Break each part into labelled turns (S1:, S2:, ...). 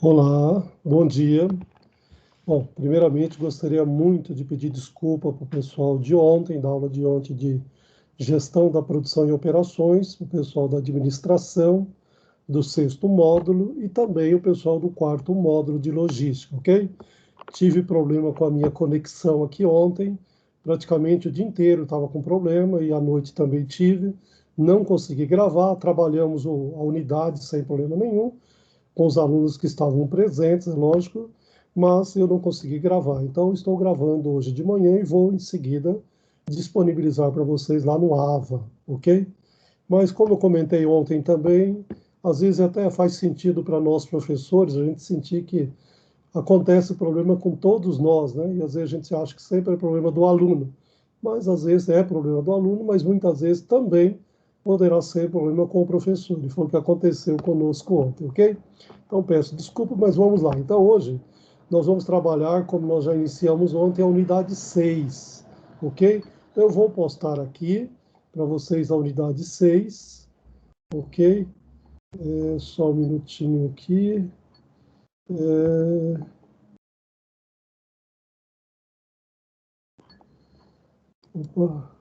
S1: Olá, bom dia. Bom, primeiramente gostaria muito de pedir desculpa para o pessoal de ontem, da aula de ontem de gestão da produção e operações, o pessoal da administração, do sexto módulo e também o pessoal do quarto módulo de logística, ok? Tive problema com a minha conexão aqui ontem, praticamente o dia inteiro estava com problema e à noite também tive. Não consegui gravar, trabalhamos a unidade sem problema nenhum, com os alunos que estavam presentes, é lógico, mas eu não consegui gravar. Então, estou gravando hoje de manhã e vou, em seguida, disponibilizar para vocês lá no AVA, ok? Mas, como eu comentei ontem também, às vezes até faz sentido para nós professores a gente sentir que acontece problema com todos nós, né? E às vezes a gente acha que sempre é problema do aluno, mas às vezes é problema do aluno, mas muitas vezes também poderá ser problema com o professor, e foi o que aconteceu conosco ontem, ok? Então peço desculpa, mas vamos lá. Então hoje nós vamos trabalhar, como nós já iniciamos ontem, a unidade 6, ok? Então, eu vou postar aqui para vocês a unidade 6, ok? Só um minutinho aqui. Opa,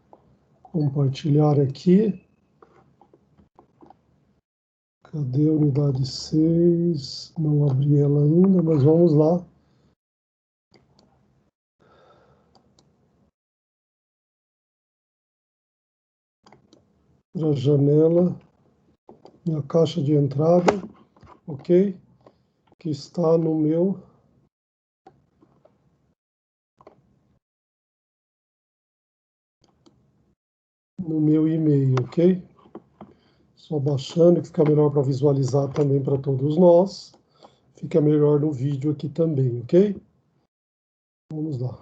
S1: compartilhar aqui. Cadê a unidade 6? Não abri ela ainda, mas vamos lá. Para a janela, minha caixa de entrada, ok? Que está no meu e-mail, ok? Só baixando que fica melhor para visualizar também para todos nós. Fica melhor no vídeo aqui também, ok? Vamos lá.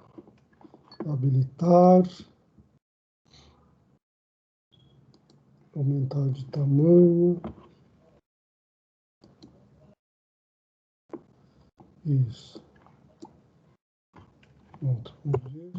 S1: Habilitar. Aumentar de tamanho. Isso. Pronto, vamos ver.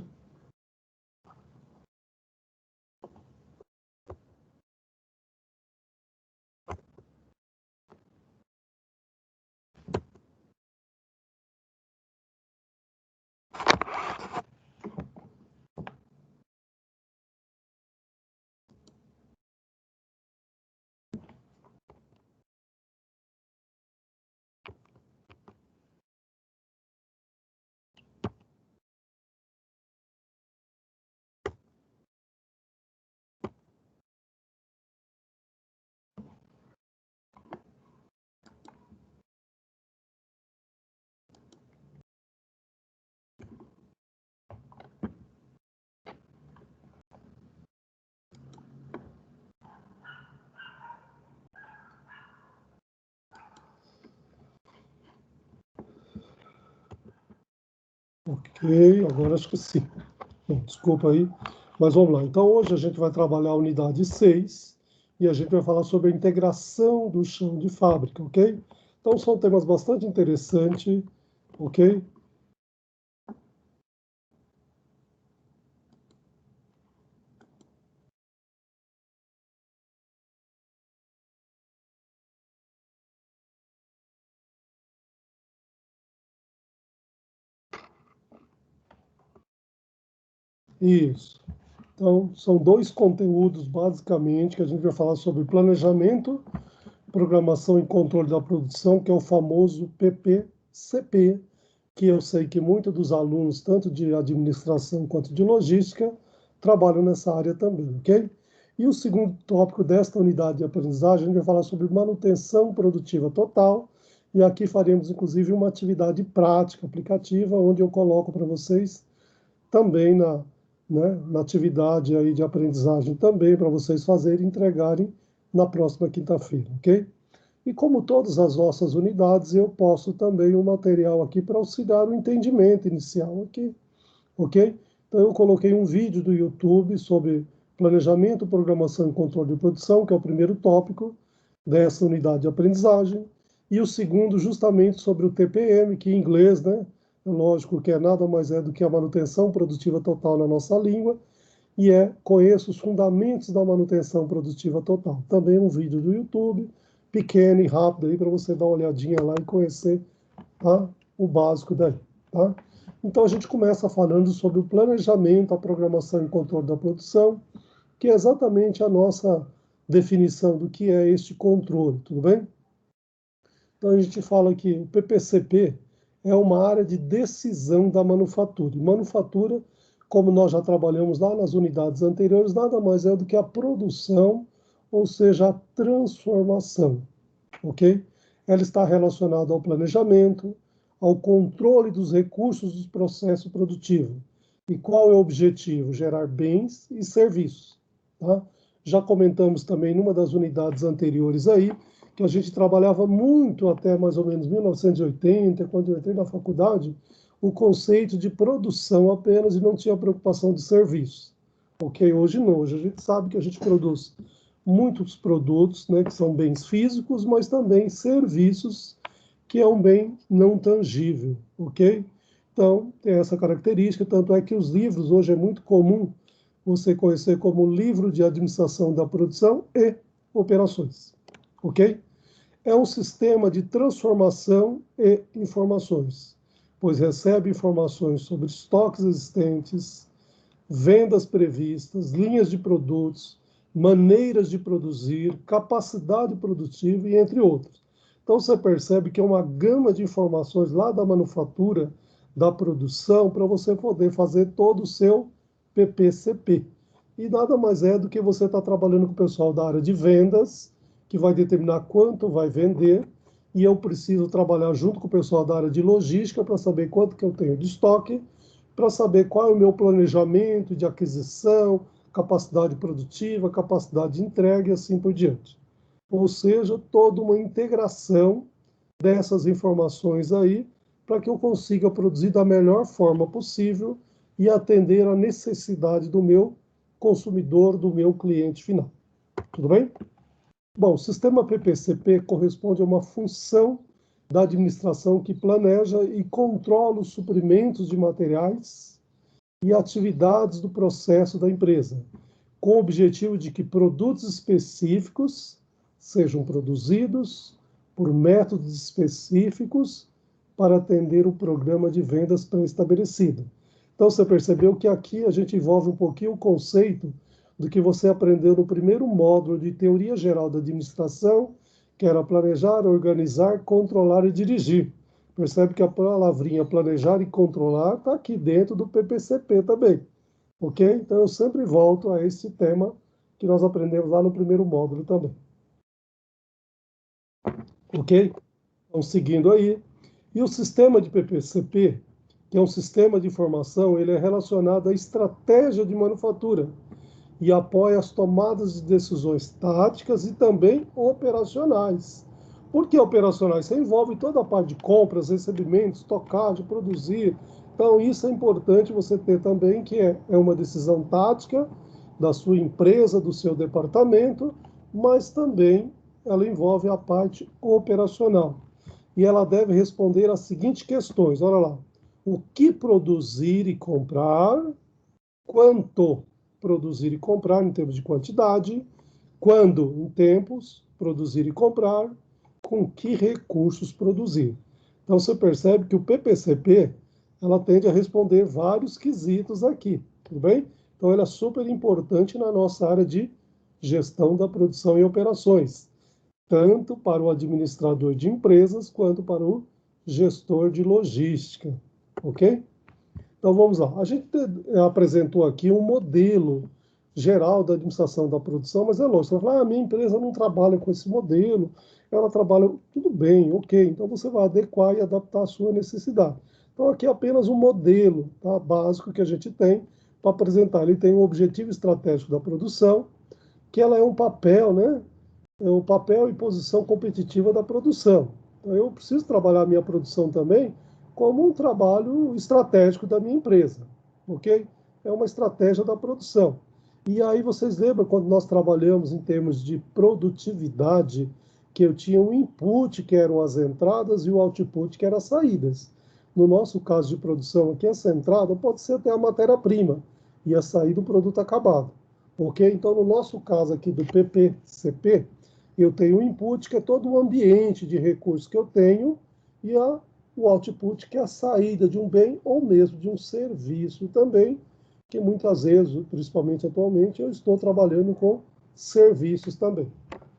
S1: Ok, agora acho que sim. Bom, desculpa aí, mas vamos lá. Então, hoje a gente vai trabalhar a unidade 6 e a gente vai falar sobre a integração do chão de fábrica, ok? Então, são temas bastante interessantes, ok? Isso. Então, são dois conteúdos, basicamente, que a gente vai falar sobre planejamento, programação e controle da produção, que é o famoso PPCP, que eu sei que muitos dos alunos, tanto de administração quanto de logística, trabalham nessa área também, ok? E o segundo tópico desta unidade de aprendizagem, a gente vai falar sobre manutenção produtiva total, e aqui faremos, inclusive, uma atividade prática, aplicativa, onde eu coloco para vocês também na atividade aí de aprendizagem também, para vocês fazerem e entregarem na próxima quinta-feira, ok? E como todas as nossas unidades, eu posto também um material aqui para auxiliar o entendimento inicial aqui, ok? Então, eu coloquei um vídeo do YouTube sobre planejamento, programação e controle de produção, que é o primeiro tópico dessa unidade de aprendizagem, e o segundo justamente sobre o TPM, que em inglês, né? É lógico que é nada mais é do que a manutenção produtiva total na nossa língua, e conheço os fundamentos da manutenção produtiva total. Também um vídeo do YouTube, pequeno e rápido aí para você dar uma olhadinha lá e conhecer tá? O básico daí, tá? Então, a gente começa falando sobre o planejamento, a programação e controle da produção, que é exatamente a nossa definição do que é este controle, tudo bem? Então, a gente fala que o PPCP é uma área de decisão da manufatura. E manufatura, como nós já trabalhamos lá nas unidades anteriores, nada mais é do que a produção, ou seja, a transformação, ok? Ela está relacionada ao planejamento, ao controle dos recursos do processo produtivo. E qual é o objetivo? Gerar bens e serviços, tá? Já comentamos também numa das unidades anteriores aí, que a gente trabalhava muito até mais ou menos 1980, quando eu entrei na faculdade, o conceito de produção apenas e não tinha preocupação de serviços. Ok? Hoje não, hoje a gente sabe que a gente produz muitos produtos, né, que são bens físicos, mas também serviços, que é um bem não tangível, ok? Então, tem essa característica, tanto é que os livros, hoje é muito comum você conhecer como livro de administração da produção e operações, ok? É um sistema de transformação e informações, pois recebe informações sobre estoques existentes, vendas previstas, linhas de produtos, maneiras de produzir, capacidade produtiva e entre outros. Então você percebe que é uma gama de informações lá da manufatura, da produção, para você poder fazer todo o seu PPCP. E nada mais é do que você estar trabalhando com o pessoal da área de vendas, que vai determinar quanto vai vender, e eu preciso trabalhar junto com o pessoal da área de logística para saber quanto que eu tenho de estoque, para saber qual é o meu planejamento de aquisição, capacidade produtiva, capacidade de entrega e assim por diante. Ou seja, toda uma integração dessas informações aí para que eu consiga produzir da melhor forma possível e atender a necessidade do meu consumidor, do meu cliente final. Tudo bem? Bom, o sistema PPCP corresponde a uma função da administração que planeja e controla os suprimentos de materiais e atividades do processo da empresa, com o objetivo de que produtos específicos sejam produzidos por métodos específicos para atender o programa de vendas pré-estabelecido. Então, você percebeu que aqui a gente envolve um pouquinho o conceito do que você aprendeu no primeiro módulo de Teoria Geral da Administração, que era planejar, organizar, controlar e dirigir. Percebe que a palavrinha planejar e controlar está aqui dentro do PPCP também. Ok? Então, eu sempre volto a esse tema que nós aprendemos lá no primeiro módulo também. Ok? Então, seguindo aí. E o sistema de PPCP, que é um sistema de informação, ele é relacionado à estratégia de manufatura e apoia as tomadas de decisões táticas e também operacionais. Por que operacionais? Isso envolve toda a parte de compras, recebimentos, estocagem, produzir. Então, isso é importante você ter também, que é uma decisão tática da sua empresa, do seu departamento, mas também ela envolve a parte operacional. E ela deve responder às seguintes questões. Olha lá. O que produzir e comprar? Quanto produzir e comprar em termos de quantidade? Quando, em tempos, produzir e comprar? Com que recursos produzir? Então, você percebe que o PPCP, ela tende a responder vários quesitos aqui, tudo bem? Então, ela é super importante na nossa área de gestão da produção e operações, tanto para o administrador de empresas quanto para o gestor de logística, ok? Então vamos lá. A gente apresentou aqui um modelo geral da administração da produção, mas é lógico, você vai falar, a minha empresa não trabalha com esse modelo, ela trabalha, tudo bem, ok, então você vai adequar e adaptar à sua necessidade. Então aqui é apenas um modelo, tá, básico que a gente tem para apresentar. Ele tem um objetivo estratégico da produção, que ela é um papel, né, é o papel e posição competitiva da produção. Então, eu preciso trabalhar a minha produção também como um trabalho estratégico da minha empresa, ok? É uma estratégia da produção. E aí vocês lembram quando nós trabalhamos em termos de produtividade, que eu tinha um input, que eram as entradas, e o output, que eram as saídas. No nosso caso de produção aqui, essa entrada pode ser até a matéria-prima e a saída do produto acabado, ok? Então, no nosso caso aqui do PPCP, eu tenho o input, que é todo o ambiente de recursos que eu tenho, e a o output, que é a saída de um bem ou mesmo de um serviço também, que muitas vezes, principalmente atualmente, eu estou trabalhando com serviços também,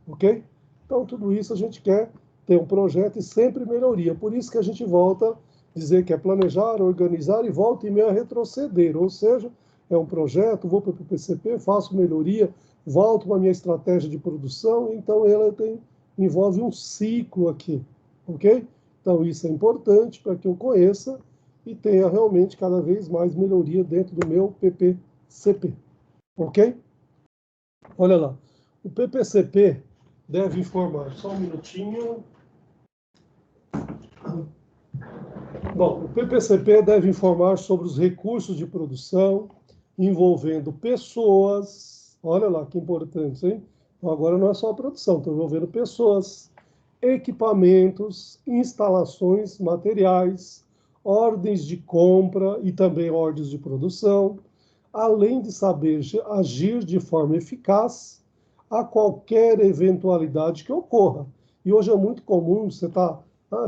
S1: ok? Então, tudo isso a gente quer ter um projeto e sempre melhoria. Por isso que a gente volta a dizer que é planejar, organizar e volta e meia a retroceder, ou seja, é um projeto, vou para o PCP, faço melhoria, volto para a minha estratégia de produção, então ela envolve um ciclo aqui, ok? Então, isso é importante para que eu conheça e tenha realmente cada vez mais melhoria dentro do meu PPCP, ok? Olha lá, o PPCP deve informar, só um minutinho. Bom, o PPCP deve informar sobre os recursos de produção envolvendo pessoas, olha lá que importante, hein? Então, agora não é só a produção, estou envolvendo pessoas, equipamentos, instalações, materiais, ordens de compra e também ordens de produção, além de saber agir de forma eficaz a qualquer eventualidade que ocorra. E hoje é muito comum você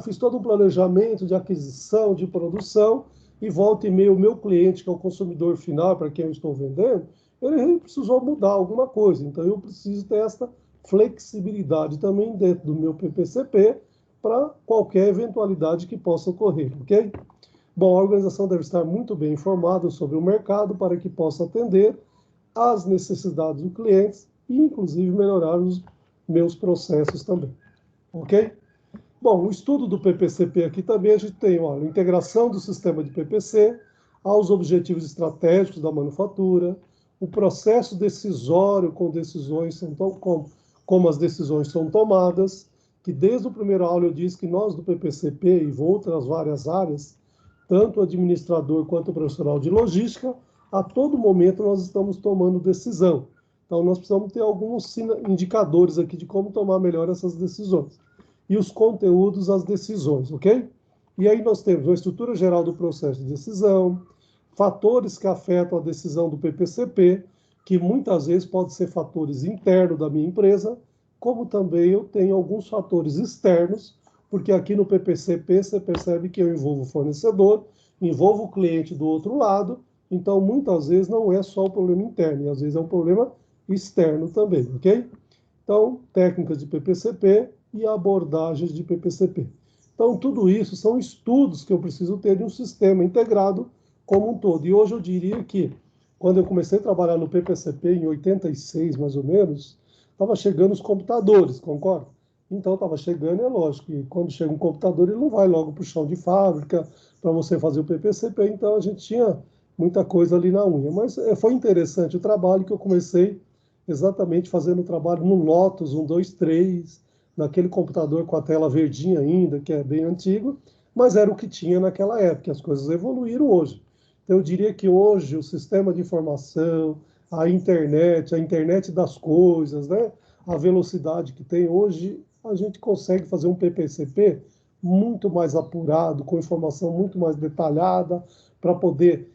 S1: fiz todo um planejamento de aquisição, de produção, e volta e meia o meu cliente, que é o consumidor final, para quem eu estou vendendo, ele precisou mudar alguma coisa. Então, eu preciso ter essa flexibilidade também dentro do meu PPCP para qualquer eventualidade que possa ocorrer, ok? Bom, a organização deve estar muito bem informada sobre o mercado para que possa atender às necessidades dos clientes e, inclusive, melhorar os meus processos também, ok? Bom, o estudo do PPCP aqui também a gente tem, olha, integração do sistema de PPC aos objetivos estratégicos da manufatura, o processo decisório com decisões, como as decisões são tomadas, que desde o primeiro aula eu disse que nós do PPCP e outras várias áreas, tanto o administrador quanto o profissional de logística, a todo momento nós estamos tomando decisão. Então, nós precisamos ter alguns indicadores aqui de como tomar melhor essas decisões. E os conteúdos, as decisões, ok? E aí nós temos a estrutura geral do processo de decisão, fatores que afetam a decisão do PPCP, que muitas vezes podem ser fatores internos da minha empresa, como também eu tenho alguns fatores externos, porque aqui no PPCP você percebe que eu envolvo o fornecedor, envolvo o cliente do outro lado, então muitas vezes não é só o problema interno, e às vezes é um problema externo também, ok? Então, técnicas de PPCP e abordagens de PPCP. Então, tudo isso são estudos que eu preciso ter de um sistema integrado como um todo. E hoje eu diria que, quando eu comecei a trabalhar no PPCP, em 86 mais ou menos, estava chegando os computadores, concorda? Então, estava chegando, é lógico, que quando chega um computador, ele não vai logo para o chão de fábrica para você fazer o PPCP, então a gente tinha muita coisa ali na unha. Mas foi interessante o trabalho que eu comecei exatamente fazendo o trabalho no Lotus 123, naquele computador com a tela verdinha ainda, que é bem antigo, mas era o que tinha naquela época, as coisas evoluíram hoje. Então, eu diria que hoje o sistema de informação, a internet das coisas, né? A velocidade que tem hoje, a gente consegue fazer um PPCP muito mais apurado, com informação muito mais detalhada, para poder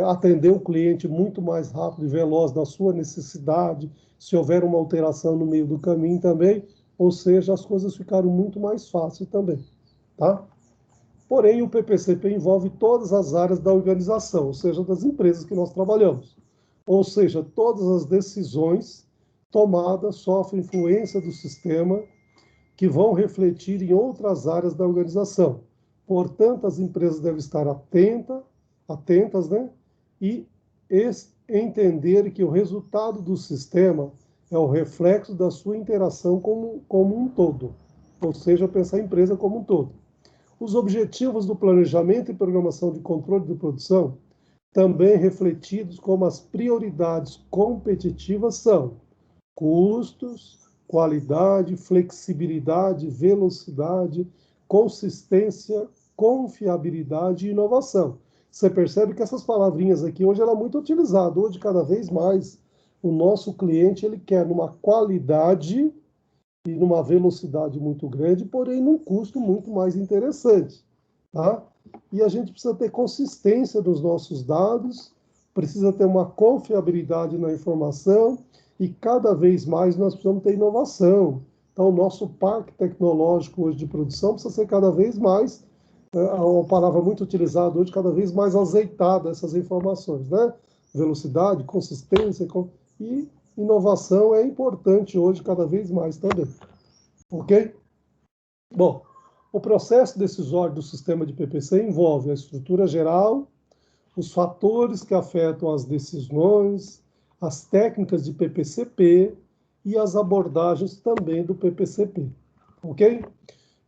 S1: atender o cliente muito mais rápido e veloz na sua necessidade, se houver uma alteração no meio do caminho também, ou seja, as coisas ficaram muito mais fáceis também, tá? Porém, o PPCP envolve todas as áreas da organização, ou seja, das empresas que nós trabalhamos. Ou seja, todas as decisões tomadas sofrem influência do sistema que vão refletir em outras áreas da organização. Portanto, as empresas devem estar atentas, né? E entender que o resultado do sistema é o reflexo da sua interação como um todo, ou seja, pensar a empresa como um todo. Os objetivos do planejamento e programação de controle de produção, também refletidos como as prioridades competitivas, são custos, qualidade, flexibilidade, velocidade, consistência, confiabilidade e inovação. Você percebe que essas palavrinhas aqui hoje ela é muito utilizada. Hoje, cada vez mais, o nosso cliente ele quer numa qualidade e numa velocidade muito grande, porém num custo muito mais interessante, tá? E a gente precisa ter consistência dos nossos dados, precisa ter uma confiabilidade na informação e cada vez mais nós precisamos ter inovação. Então, o nosso parque tecnológico hoje de produção precisa ser cada vez mais é uma palavra muito utilizada hoje, cada vez mais azeitada essas informações, né? Velocidade, consistência e inovação é importante hoje cada vez mais também, ok? Bom, o processo decisório do sistema de PPC envolve a estrutura geral, os fatores que afetam as decisões, as técnicas de PPCP e as abordagens também do PPCP, ok?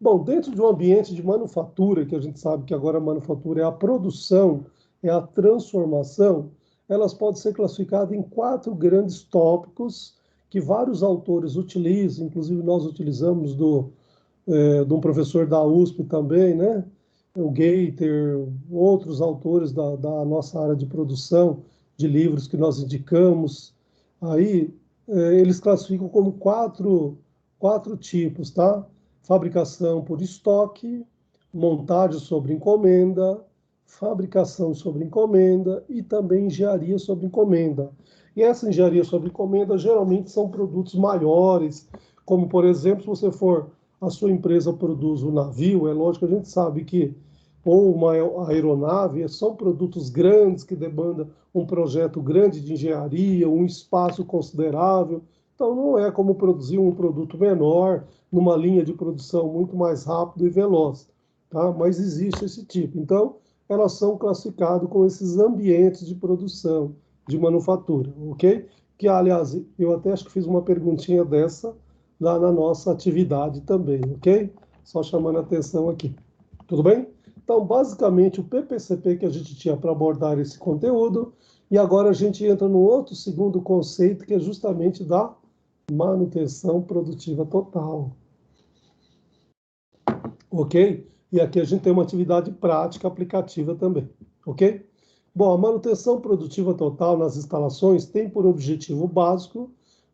S1: Bom, dentro de um ambiente de manufatura, que a gente sabe que agora a manufatura é a produção, é a transformação, elas podem ser classificadas em 4 grandes tópicos que vários autores utilizam, inclusive nós utilizamos de um professor da USP também, né? O Gaiter, outros autores da nossa área de produção, de livros que nós indicamos. Aí, eles classificam como quatro tipos, tá? Fabricação por estoque, montagem sobre encomenda, fabricação sobre encomenda e também engenharia sobre encomenda. E essa engenharia sobre encomenda geralmente são produtos maiores, como por exemplo, se você for a sua empresa produz um navio, é lógico que a gente sabe que ou uma aeronave são produtos grandes que demandam um projeto grande de engenharia, um espaço considerável. Então não é como produzir um produto menor numa linha de produção muito mais rápido e veloz, tá? Mas existe esse tipo. Então elas são classificadas com esses ambientes de produção, de manufatura, ok? Que aliás eu até acho que fiz uma perguntinha dessa lá na nossa atividade também, ok? Só chamando a atenção aqui. Tudo bem? Então, basicamente, o PPCP que a gente tinha para abordar esse conteúdo, e agora a gente entra no outro segundo conceito, que é justamente da manutenção produtiva total. Ok? E aqui a gente tem uma atividade prática aplicativa também. Ok? Bom, a manutenção produtiva total nas instalações tem por objetivo básico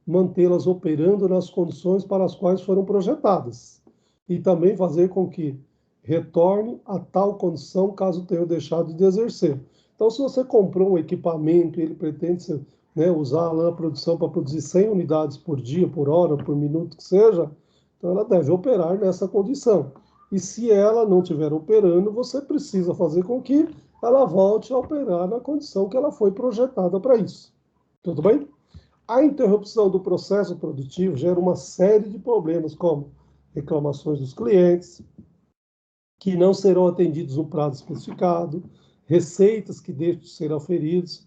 S1: mantê-las operando nas condições para as quais foram projetadas e também fazer com que retorne a tal condição caso tenha deixado de exercer. Então, se você comprou um equipamento e ele pretende ser, né, usar lá na produção para produzir 100 unidades por dia, por hora, por minuto que seja, então ela deve operar nessa condição. E se ela não estiver operando, você precisa fazer com que ela volte a operar na condição que ela foi projetada para isso. Tudo bem? A interrupção do processo produtivo gera uma série de problemas, como reclamações dos clientes, que não serão atendidos no prazo especificado, receitas que deixam de ser aferidas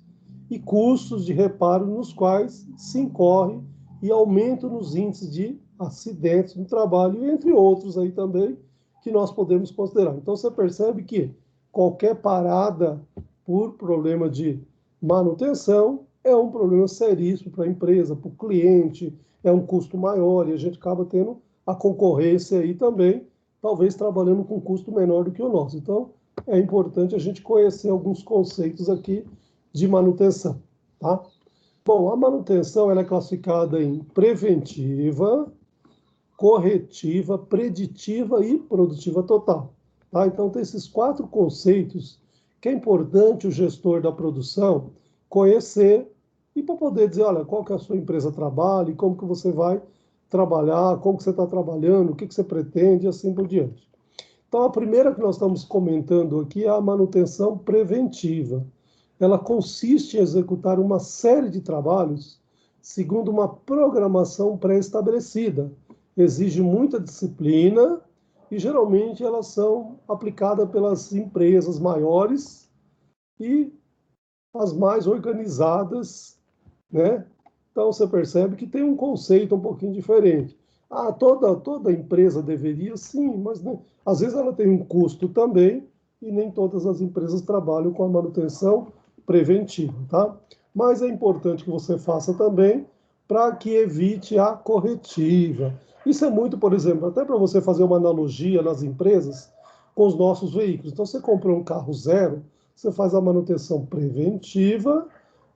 S1: e custos de reparo nos quais se incorre e aumento nos índices de acidentes no trabalho, entre outros aí também, que nós podemos considerar. Então, você percebe que qualquer parada por problema de manutenção é um problema seríssimo para a empresa, para o cliente, é um custo maior e a gente acaba tendo a concorrência aí também, talvez trabalhando com um custo menor do que o nosso. Então, é importante a gente conhecer alguns conceitos aqui de manutenção, tá? Bom, a manutenção ela é classificada em preventiva, corretiva, preditiva e produtiva total. Tá? Então, tem esses 4 conceitos que é importante o gestor da produção conhecer e para poder dizer, olha, qual que a sua empresa trabalha e como que você vai trabalhar, como que você está trabalhando, o que você pretende e assim por diante. Então, a primeira que nós estamos comentando aqui é a manutenção preventiva. Ela consiste em executar uma série de trabalhos segundo uma programação pré-estabelecida. Exige muita disciplina e, geralmente, elas são aplicadas pelas empresas maiores e as mais organizadas, né? Então, você percebe que tem um conceito um pouquinho diferente. Ah, toda empresa deveria, sim, mas né, às vezes ela tem um custo também e nem todas as empresas trabalham com a manutenção preventiva, tá? Mas é importante que você faça também para que evite a corretiva. Isso é muito, por exemplo, até para você fazer uma analogia nas empresas com os nossos veículos. Então, você comprou um carro zero, você faz a manutenção preventiva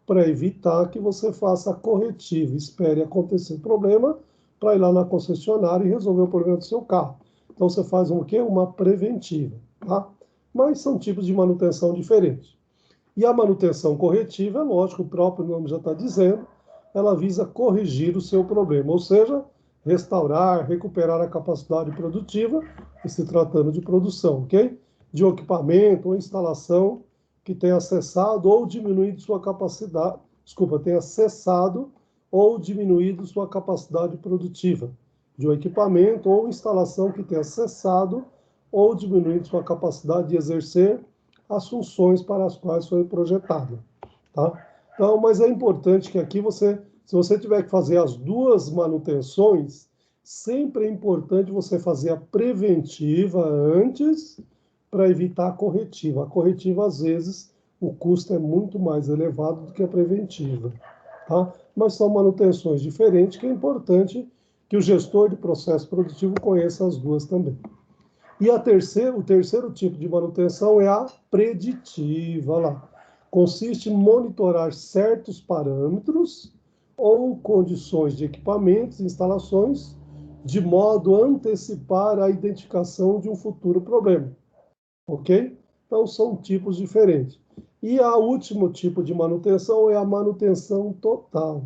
S1: para evitar que você faça a corretiva. Espere acontecer o problema para ir lá na concessionária e resolver o problema do seu carro. Então você faz um quê? Uma preventiva, tá? Mas são tipos de manutenção diferentes. E a manutenção corretiva, é lógico, o próprio nome já está dizendo, ela visa corrigir o seu problema, ou seja, restaurar, recuperar a capacidade produtiva, se tratando de produção, ok? de um equipamento ou instalação que tenha cessado ou diminuído sua capacidade, tenha cessado ou diminuído sua capacidade produtiva, de um equipamento ou instalação que tenha cessado ou diminuído sua capacidade de exercer as funções para as quais foi projetada, tá? Então, mas é importante que aqui se você tiver que fazer as duas manutenções, sempre é importante você fazer a preventiva antes para evitar a corretiva. A corretiva, às vezes, o custo é muito mais elevado do que a preventiva, tá? Mas são manutenções diferentes que é importante que o gestor de processo produtivo conheça as duas também. E o terceiro tipo de manutenção é a preditiva. Lá. Consiste em monitorar certos parâmetros ou condições de equipamentos e instalações de modo a antecipar a identificação de um futuro problema. Ok? Então, são tipos diferentes. E o último tipo de manutenção é a manutenção total.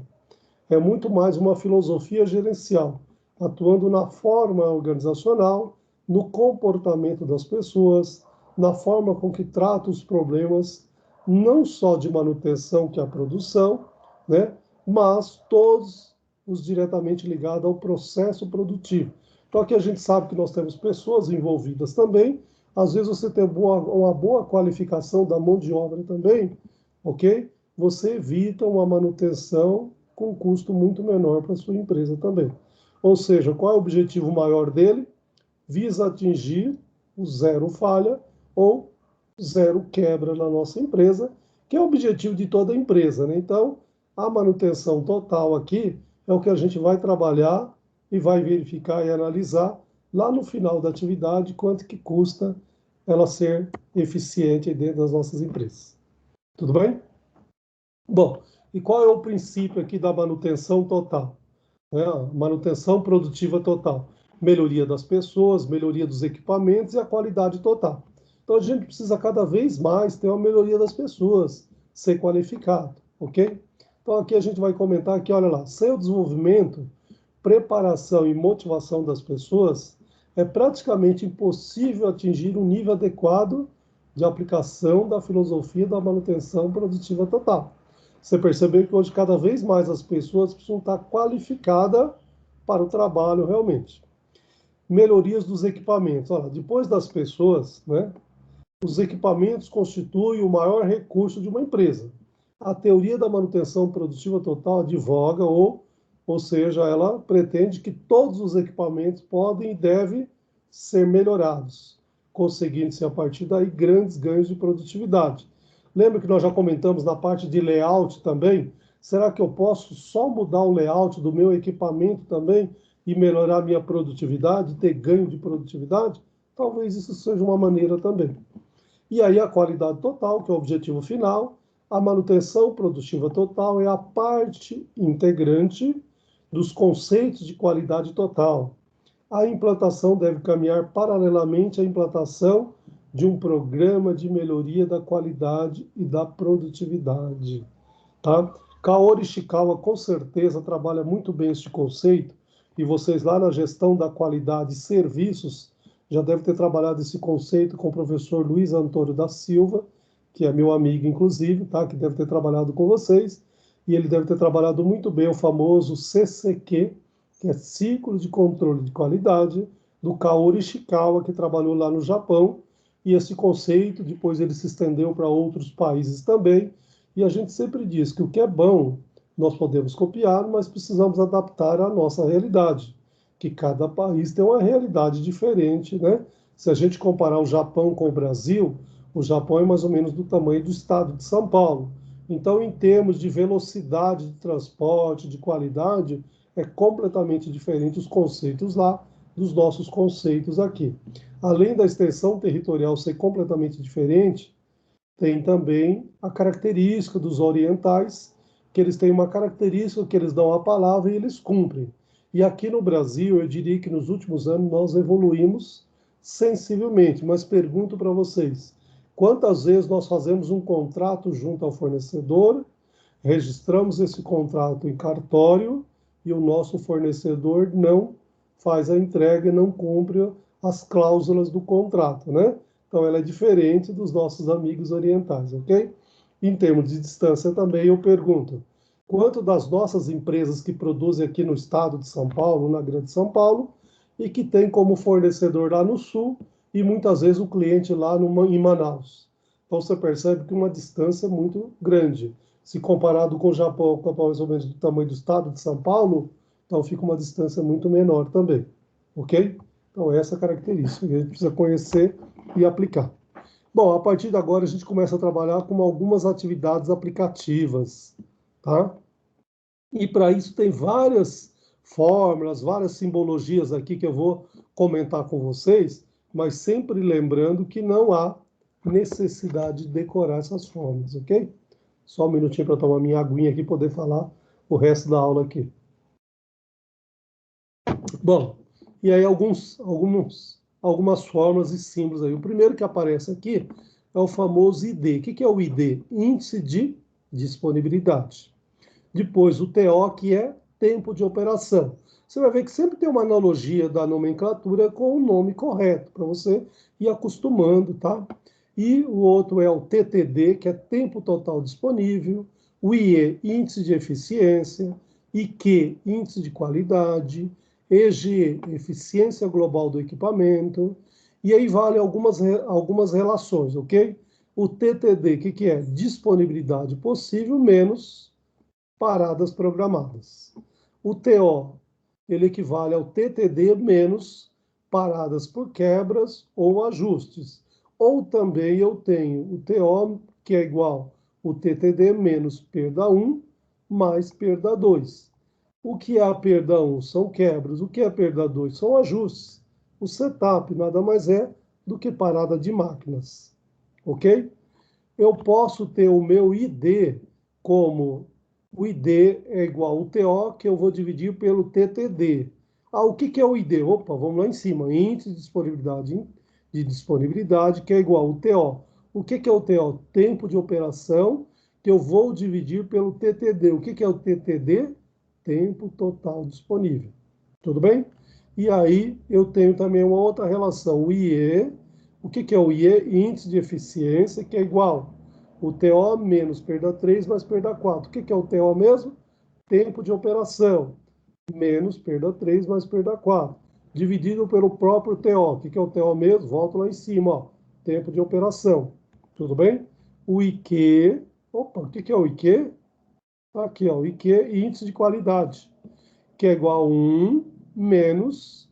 S1: É muito mais uma filosofia gerencial, atuando na forma organizacional, no comportamento das pessoas, na forma com que trata os problemas, não só de manutenção, que é a produção, né, mas todos os diretamente ligados ao processo produtivo. Então, aqui a gente sabe que nós temos pessoas envolvidas também, às vezes você tem uma boa qualificação da mão de obra também, ok? Você evita uma manutenção com um custo muito menor para a sua empresa também. Ou seja, qual é o objetivo maior dele? Visa atingir o zero falha ou zero quebra na nossa empresa, que é o objetivo de toda empresa, né? Então, a manutenção total aqui é o que a gente vai trabalhar e vai verificar e analisar lá no final da atividade quanto que custa ela ser eficiente dentro das nossas empresas. Tudo bem? Bom, e qual é o princípio aqui da manutenção total? Manutenção produtiva total. Melhoria das pessoas, melhoria dos equipamentos e a qualidade total. Então a gente precisa cada vez mais ter uma melhoria das pessoas, ser qualificado, ok? Então aqui a gente vai comentar que, olha lá, sem o desenvolvimento, preparação e motivação das pessoas, é praticamente impossível atingir um nível adequado de aplicação da filosofia da manutenção produtiva total. Você percebeu que hoje cada vez mais as pessoas precisam estar qualificadas para o trabalho realmente. Melhorias dos equipamentos. Olha, depois das pessoas, né, os equipamentos constituem o maior recurso de uma empresa. A teoria da manutenção produtiva total advoga, ou seja, ela pretende que todos os equipamentos podem e devem ser melhorados, conseguindo-se a partir daí grandes ganhos de produtividade. Lembra que nós já comentamos na parte de layout também? Será que eu posso só mudar o layout do meu equipamento também e melhorar a minha produtividade, ter ganho de produtividade? Talvez isso seja uma maneira também. E aí a qualidade total, que é o objetivo final, a manutenção produtiva total é a parte integrante dos conceitos de qualidade total. A implantação deve caminhar paralelamente à implantação de um programa de melhoria da qualidade e da produtividade. Tá? Kaori Ishikawa com certeza trabalha muito bem este conceito, e vocês lá na gestão da qualidade e serviços já devem ter trabalhado esse conceito com o professor Luiz Antônio da Silva, que é meu amigo inclusive, tá? Que deve ter trabalhado com vocês, e ele deve ter trabalhado muito bem o famoso CCQ, que é Ciclo de Controle de Qualidade, do Kaori Ishikawa, que trabalhou lá no Japão, e esse conceito depois ele se estendeu para outros países também, e a gente sempre diz que o que é bom nós podemos copiar, mas precisamos adaptar à nossa realidade, que cada país tem uma realidade diferente, né? Se a gente comparar o Japão com o Japão é mais ou menos do tamanho do estado de São Paulo. Então, em termos de velocidade de transporte, de qualidade, é completamente diferente os conceitos lá dos nossos conceitos aqui. Além da extensão territorial ser completamente diferente, tem também a característica dos orientais, que eles têm uma característica que eles dão a palavra e eles cumprem. E aqui no Brasil, eu diria que nos últimos anos nós evoluímos sensivelmente, mas pergunto para vocês, quantas vezes nós fazemos um contrato junto ao fornecedor, registramos esse contrato em cartório e o nosso fornecedor não faz a entrega e não cumpre as cláusulas do contrato, né? Então, ela é diferente dos nossos amigos orientais, ok? Em termos de distância também, eu pergunto, quanto das nossas empresas que produzem aqui no estado de São Paulo, na Grande São Paulo, e que tem como fornecedor lá no sul, e muitas vezes o cliente lá em Manaus. Então, você percebe que uma distância muito grande. Se comparado com o Japão, que é mais ou menos do tamanho do estado de São Paulo, então fica uma distância muito menor também, ok? Então, essa é a característica que a gente precisa conhecer e aplicar. Bom, a partir de agora a gente começa a trabalhar com algumas atividades aplicativas, tá? E para isso tem várias fórmulas, várias simbologias aqui que eu vou comentar com vocês, mas sempre lembrando que não há necessidade de decorar essas fórmulas, ok? Só um minutinho para tomar minha aguinha aqui e poder falar o resto da aula aqui. Bom, e aí algumas fórmulas e símbolos aí. O primeiro que aparece aqui é o famoso ID. O que é o ID? Índice de disponibilidade. Depois o TO, que é tempo de operação. Você vai ver que sempre tem uma analogia da nomenclatura com o nome correto, para você ir acostumando, tá? E o outro é o TTD, que é tempo total disponível, o IE, índice de eficiência, IQ, índice de qualidade, EG, eficiência global do equipamento, e aí vale algumas relações, ok? O TTD, que é? Disponibilidade possível menos paradas programadas. O TO, ele equivale ao TTD menos paradas por quebras ou ajustes. Ou também eu tenho o TO, que é igual o TTD menos perda 1 mais perda 2. O que é a perda 1? São quebras. O que é a perda 2? São ajustes. O setup nada mais é do que parada de máquinas. Ok? Eu posso ter o meu ID como o ID é igual ao TO, que eu vou dividir pelo TTD. Ah, o que é o ID? Opa, vamos lá em cima. Índice de disponibilidade, que é igual ao TO. O que é o TO? Tempo de operação, que eu vou dividir pelo TTD. O que é o TTD? Tempo total disponível. Tudo bem? E aí eu tenho também uma outra relação, o IE. O que é o IE? Índice de eficiência, que é igual o TO menos perda 3 mais perda 4. O que é o TO mesmo? Tempo de operação, menos perda 3 mais perda 4, dividido pelo próprio TO. O que é o TO mesmo? Volto lá em cima, ó, tempo de operação. Tudo bem? O IQ, opa, o que é o IQ? Aqui, ó, o IQ, índice de qualidade, que é igual a 1 menos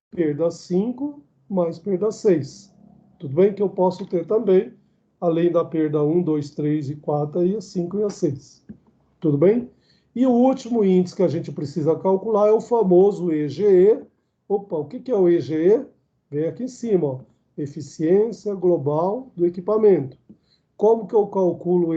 S1: perda 5 mais perda 6. Tudo bem que eu posso ter também, além da perda 1, 2, 3 e 4, aí a 5 e a 6. Tudo bem? E o último índice que a gente precisa calcular é o famoso EGE. Opa, o que é o EGE? Vem aqui em cima, ó, eficiência global do equipamento. Como que eu calculo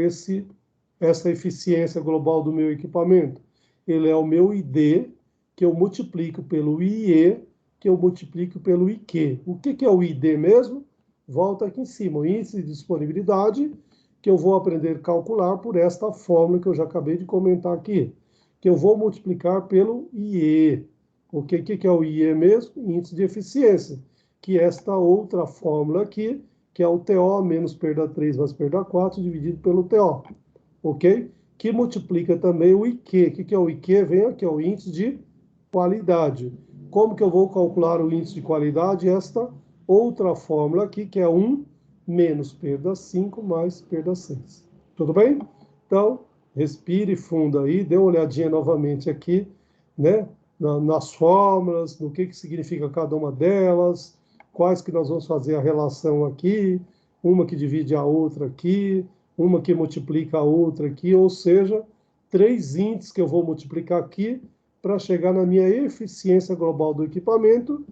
S1: essa eficiência global do meu equipamento? Ele é o meu ID, que eu multiplico pelo IE, que eu multiplico pelo IQ. O que é o ID mesmo? Volta aqui em cima, o índice de disponibilidade, que eu vou aprender a calcular por esta fórmula que eu já acabei de comentar aqui, que eu vou multiplicar pelo IE. O que é o IE mesmo? Índice de eficiência, que é esta outra fórmula aqui, que é o TO menos perda 3 mais perda 4 dividido pelo TO, ok? Que multiplica também o IQ. O que é o IQ? Vem aqui, é o índice de qualidade. Como que eu vou calcular o índice de qualidade? Esta outra fórmula aqui, que é 1 menos perda 5 mais perda 6. Tudo bem? Então, respire fundo aí, dê uma olhadinha novamente aqui, né? Nas fórmulas, no que significa cada uma delas, quais que nós vamos fazer a relação aqui, uma que divide a outra aqui, uma que multiplica a outra aqui, ou seja, três índices que eu vou multiplicar aqui para chegar na minha eficiência global do equipamento,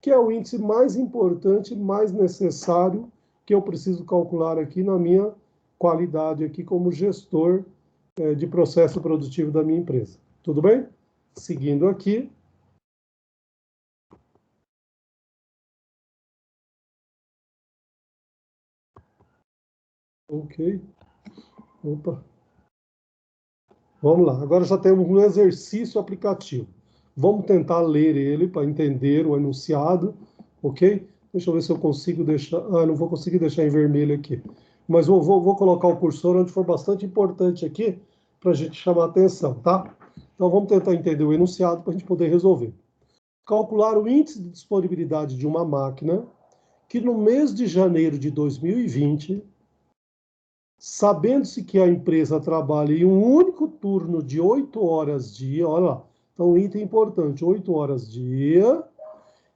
S1: que é o índice mais importante, mais necessário que eu preciso calcular aqui na minha qualidade aqui como gestor de processo produtivo da minha empresa. Tudo bem? Seguindo aqui. Ok. Opa. Vamos lá. Agora já temos um exercício aplicativo. Vamos tentar ler ele para entender o enunciado, ok? Deixa eu ver se eu consigo deixar... Ah, não vou conseguir deixar em vermelho aqui. Mas vou colocar o cursor onde for bastante importante aqui, para a gente chamar a atenção, tá? Então, vamos tentar entender o enunciado para a gente poder resolver. Calcular o índice de disponibilidade de uma máquina que no mês de janeiro de 2020, sabendo-se que a empresa trabalha em um único turno de 8 horas dia, olha lá, então item importante, 8 horas dia,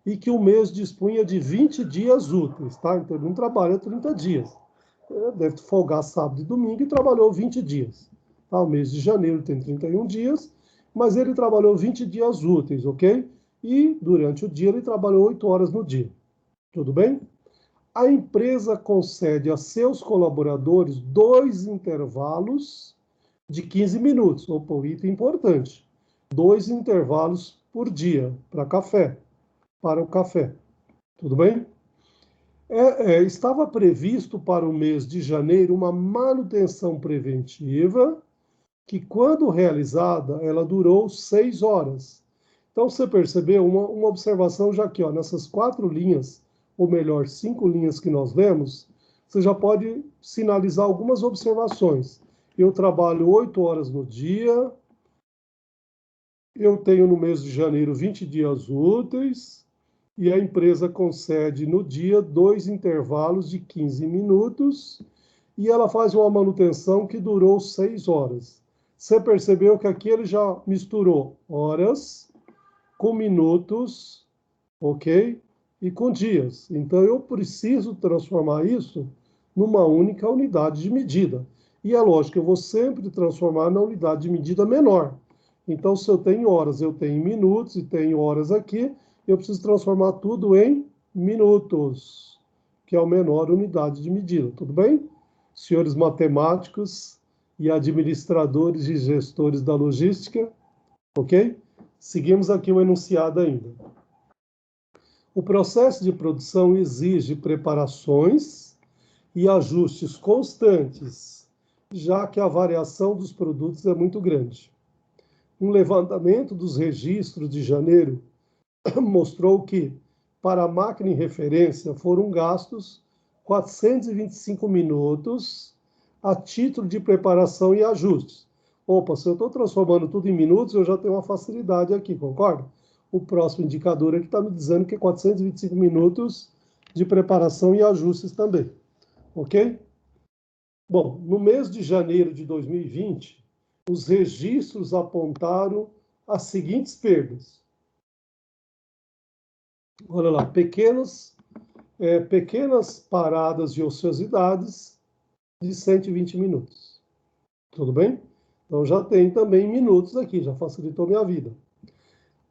S1: e que o mês dispunha de 20 dias úteis, tá? Então ele não trabalha 30 dias. Deve folgar sábado e domingo e trabalhou 20 dias. Tá? O mês de janeiro tem 31 dias, mas ele trabalhou 20 dias úteis, ok? E durante o dia ele trabalhou 8 horas no dia. Tudo bem? A empresa concede a seus colaboradores 2 intervalos de 15 minutos. Opa, o item importante. 2 intervalos por dia para o café. Tudo bem? Estava previsto para o mês de janeiro uma manutenção preventiva que, quando realizada, ela durou 6 horas. Então, você percebeu uma observação já aqui, ó, nessas 4 linhas, ou melhor, 5 linhas que nós vemos, você já pode sinalizar algumas observações. Eu trabalho 8 horas no dia, eu tenho no mês de janeiro 20 dias úteis, e a empresa concede no dia 2 intervalos de 15 minutos, e ela faz uma manutenção que durou 6 horas. Você percebeu que aqui ele já misturou horas com minutos, ok? E com dias. Então, eu preciso transformar isso numa única unidade de medida. E é lógico, eu vou sempre transformar na unidade de medida menor. Então, se eu tenho horas, eu tenho minutos e tenho horas aqui, eu preciso transformar tudo em minutos, que é a menor unidade de medida. Tudo bem? Senhores matemáticos e administradores e gestores da logística, ok? Seguimos aqui o enunciado ainda. O processo de produção exige preparações e ajustes constantes, já que a variação dos produtos é muito grande. Um levantamento dos registros de janeiro mostrou que, para a máquina em referência, foram gastos 425 minutos a título de preparação e ajustes. Opa, se eu estou transformando tudo em minutos, eu já tenho uma facilidade aqui, concorda? O próximo indicador aqui está me dizendo que é 425 minutos de preparação e ajustes também. Ok? Bom, no mês de janeiro de 2020, os registros apontaram as seguintes perdas. Olha lá, pequenas paradas de ociosidades de 120 minutos. Tudo bem? Então já tem também minutos aqui, já facilitou minha vida.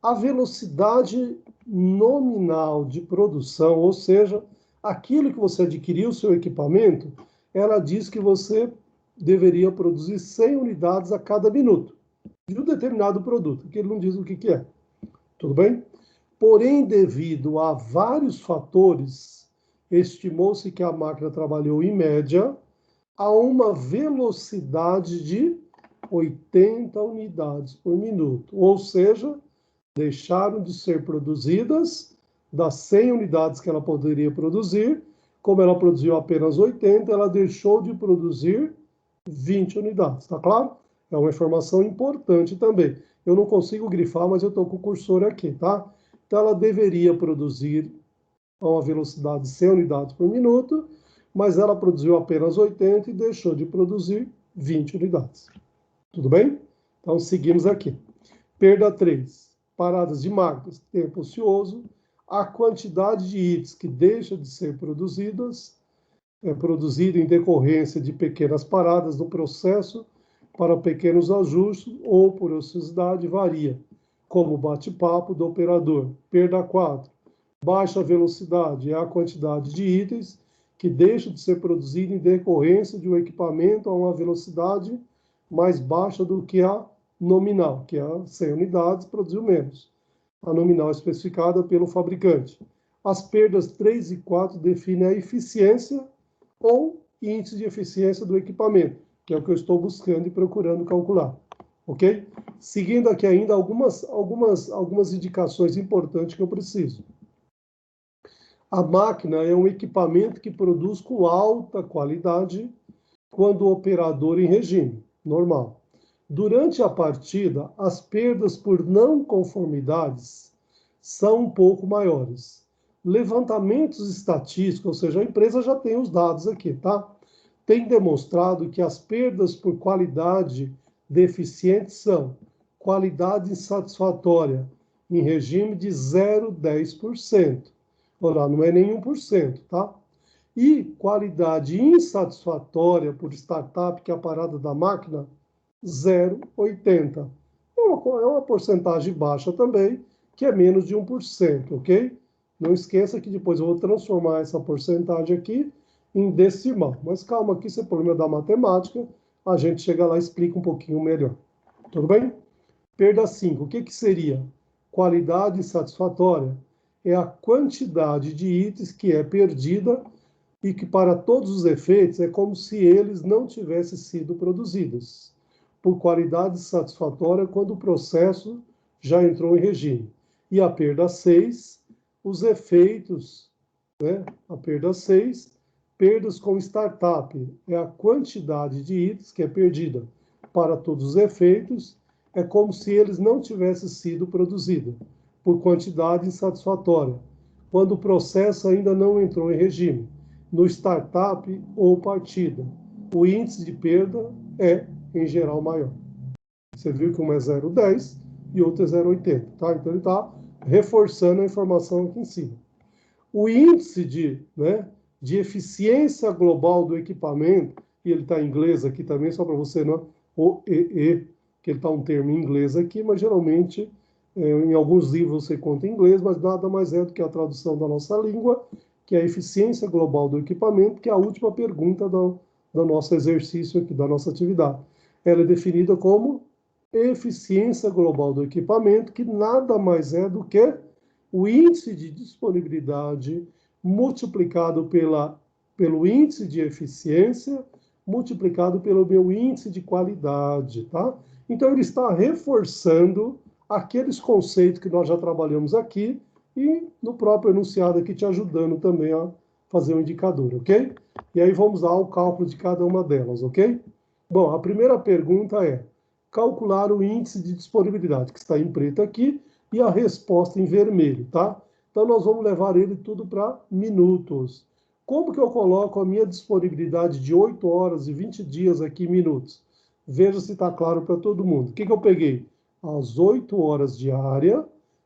S1: A velocidade nominal de produção, ou seja, aquilo que você adquiriu, o seu equipamento, ela diz que você deveria produzir 100 unidades a cada minuto de um determinado produto, que ele não diz o que é. Tudo bem? Porém, devido a vários fatores, estimou-se que a máquina trabalhou, em média, a uma velocidade de 80 unidades por minuto. Ou seja, deixaram de ser produzidas das 100 unidades que ela poderia produzir. Como ela produziu apenas 80, ela deixou de produzir 20 unidades. Tá claro? É uma informação importante também. Eu não consigo grifar, mas eu estou com o cursor aqui, tá? Então, ela deveria produzir a uma velocidade de 100 unidades por minuto, mas ela produziu apenas 80 e deixou de produzir 20 unidades. Tudo bem? Então, seguimos aqui. Perda 3. Paradas de máquinas, tempo ocioso. A quantidade de itens que deixa de ser produzida em decorrência de pequenas paradas no processo para pequenos ajustes ou por ociosidade varia, como o bate-papo do operador. Perda 4. Baixa velocidade é a quantidade de itens que deixa de ser produzido em decorrência de um equipamento a uma velocidade mais baixa do que a nominal, que é 100 unidades, produziu menos. A nominal é especificada pelo fabricante. As perdas 3 e 4 definem a eficiência ou índice de eficiência do equipamento, que é o que eu estou buscando e procurando calcular. Ok? Seguindo aqui ainda algumas indicações importantes que eu preciso. A máquina é um equipamento que produz com alta qualidade quando o operador em regime normal. Durante a partida, as perdas por não conformidades são um pouco maiores. Levantamentos estatísticos, ou seja, a empresa já tem os dados aqui, tá? Tem demonstrado que as perdas por qualidade deficiente são qualidade insatisfatória em regime de 0,10%. Ora, não é nem 1%, tá? E qualidade insatisfatória por startup, que é a parada da máquina, 0,80. É uma porcentagem baixa também, que é menos de 1%, ok? Não esqueça que depois eu vou transformar essa porcentagem aqui em decimal. Mas calma aqui, esse é problema da matemática, a gente chega lá e explica um pouquinho melhor. Tudo bem? Perda 5. O que seria? Qualidade insatisfatória é a quantidade de itens que é perdida e que, para todos os efeitos, é como se eles não tivessem sido produzidos, por qualidade satisfatória quando o processo já entrou em regime. E a perda 6, os efeitos, né? A perda 6, perdas com startup, é a quantidade de itens que é perdida. Para todos os efeitos, é como se eles não tivessem sido produzidos, por quantidade insatisfatória, quando o processo ainda não entrou em regime, no startup ou partida. O índice de perda é, em geral, maior. Você viu que um é 0,10 e outro é 0,80, tá? Então ele está reforçando a informação aqui em cima. O índice de eficiência global do equipamento, e ele está em inglês aqui também, só para você não, OEE, que ele está um termo em inglês aqui, mas geralmente em alguns livros você conta em inglês, mas nada mais é do que a tradução da nossa língua, que é a eficiência global do equipamento, que é a última pergunta do nosso exercício aqui, da nossa atividade. Ela é definida como eficiência global do equipamento, que nada mais é do que o índice de disponibilidade multiplicado pelo índice de eficiência, multiplicado pelo meu índice de qualidade, tá? Então, ele está reforçando aqueles conceitos que nós já trabalhamos aqui e no próprio enunciado aqui te ajudando também a fazer um indicador, ok? E aí vamos lá ao cálculo de cada uma delas, ok? Bom, a primeira pergunta é calcular o índice de disponibilidade, que está em preto aqui, e a resposta em vermelho, tá? Então, nós vamos levar ele tudo para minutos. Como que eu coloco a minha disponibilidade de 8 horas e 20 dias aqui em minutos? Veja se está claro para todo mundo. O que eu peguei? As 8 horas diária,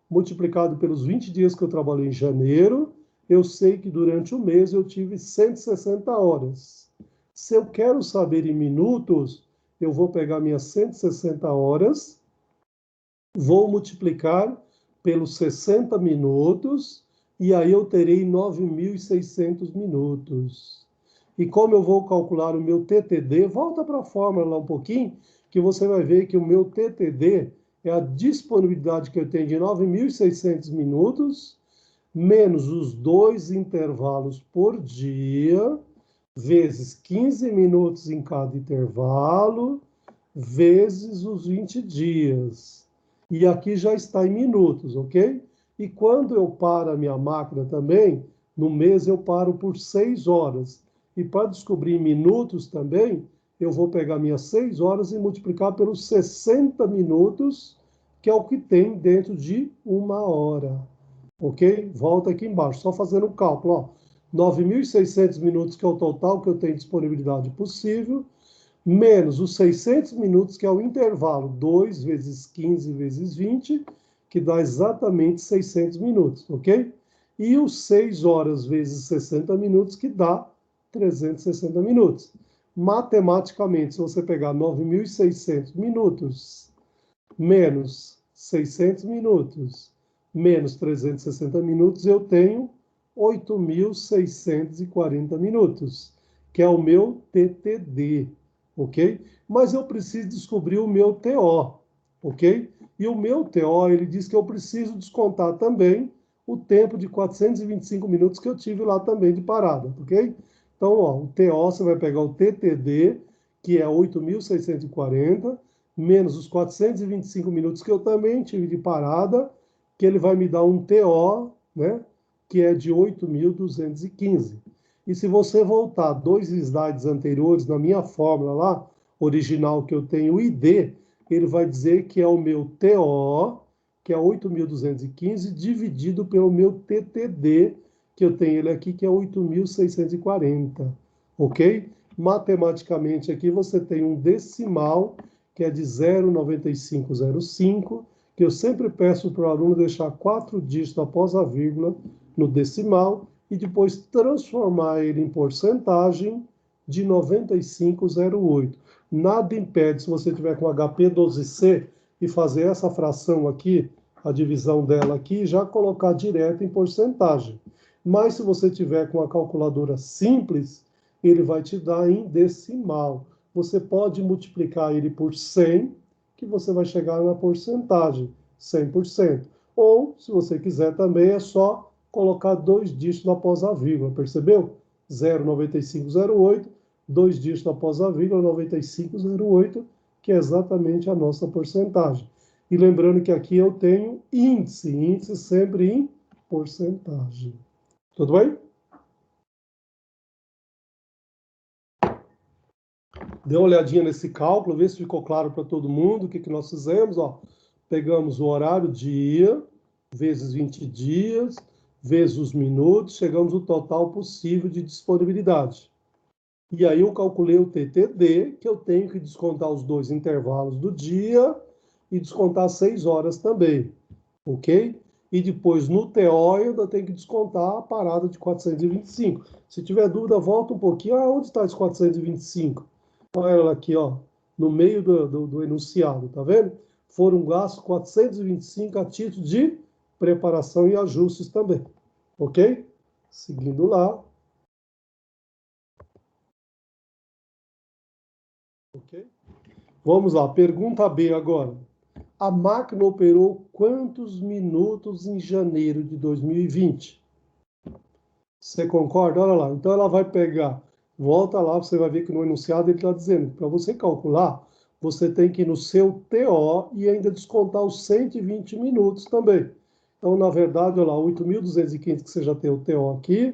S1: multiplicado pelos 20 dias que eu trabalhei em janeiro, eu sei que durante o mês eu tive 160 horas. Se eu quero saber em minutos, eu vou pegar minhas 160 horas, vou multiplicar pelos 60 minutos, e aí eu terei 9.600 minutos. E como eu vou calcular o meu TTD, volta para a fórmula lá um pouquinho, que você vai ver que o meu TTD é a disponibilidade que eu tenho de 9.600 minutos, menos os 2 intervalos por dia, vezes 15 minutos em cada intervalo, vezes os 20 dias. E aqui já está em minutos, ok? E quando eu paro a minha máquina também, no mês eu paro por 6 horas. E para descobrir minutos também, eu vou pegar minhas 6 horas e multiplicar pelos 60 minutos, que é o que tem dentro de 1 hora. Ok? Volta aqui embaixo, só fazendo o cálculo. Ó. 9.600 minutos, que é o total que eu tenho disponibilidade possível, menos os 600 minutos, que é o intervalo, 2 vezes 15 vezes 20, que dá exatamente 600 minutos, ok? E os 6 horas vezes 60 minutos, que dá 360 minutos. Matematicamente, se você pegar 9.600 minutos, menos 600 minutos, menos 360 minutos, eu tenho 8.640 minutos, que é o meu TTD, ok? Mas eu preciso descobrir o meu TO, ok? E o meu TO, ele diz que eu preciso descontar também o tempo de 425 minutos que eu tive lá também de parada, ok? Então, ó, o TO, você vai pegar o TTD, que é 8.640, menos os 425 minutos que eu também tive de parada, que ele vai me dar um TO, né? que é de 8.215. E se você voltar 2 slides anteriores, na minha fórmula lá, original, que eu tenho o ID, ele vai dizer que é o meu TO, que é 8.215, dividido pelo meu TTD, que eu tenho ele aqui, que é 8.640, ok? Matematicamente aqui você tem um decimal, que é de 0,9505, que eu sempre peço para o aluno deixar 4 dígitos após a vírgula no decimal, e depois transformar ele em porcentagem de 95,08. Nada impede, se você tiver com HP12C, e fazer essa fração aqui, a divisão dela aqui, já colocar direto em porcentagem. Mas se você tiver com a calculadora simples, ele vai te dar em decimal. Você pode multiplicar ele por 100, que você vai chegar na porcentagem, 100%. Ou, se você quiser também, é só colocar 2 dígitos após a vírgula, percebeu? 0,9508, 2 dígitos após a vírgula, 9508, que é exatamente a nossa porcentagem. E lembrando que aqui eu tenho índice sempre em porcentagem. Tudo bem? Dê uma olhadinha nesse cálculo, vê se ficou claro para todo mundo o que nós fizemos. Ó. Pegamos o horário dia, vezes 20 dias, vezes os minutos, chegamos ao total possível de disponibilidade. E aí eu calculei o TTD, que eu tenho que descontar os 2 intervalos do dia e descontar 6 horas também, ok? E depois no TO eu ainda tenho que descontar a parada de 425. Se tiver dúvida, volta um pouquinho. Ah, onde está esse 425? Olha ela aqui, ó, no meio do enunciado, tá vendo? Foram gastos 425 a título de preparação e ajustes também, ok? Seguindo lá. Ok? Vamos lá, pergunta B agora. A máquina operou quantos minutos em janeiro de 2020? Você concorda? Olha lá. Então ela vai pegar, volta lá, você vai ver que no enunciado ele está dizendo que para você calcular, você tem que ir no seu TO e ainda descontar os 120 minutos também. Então, na verdade, olha lá, 8.215 que você já tem o TO aqui,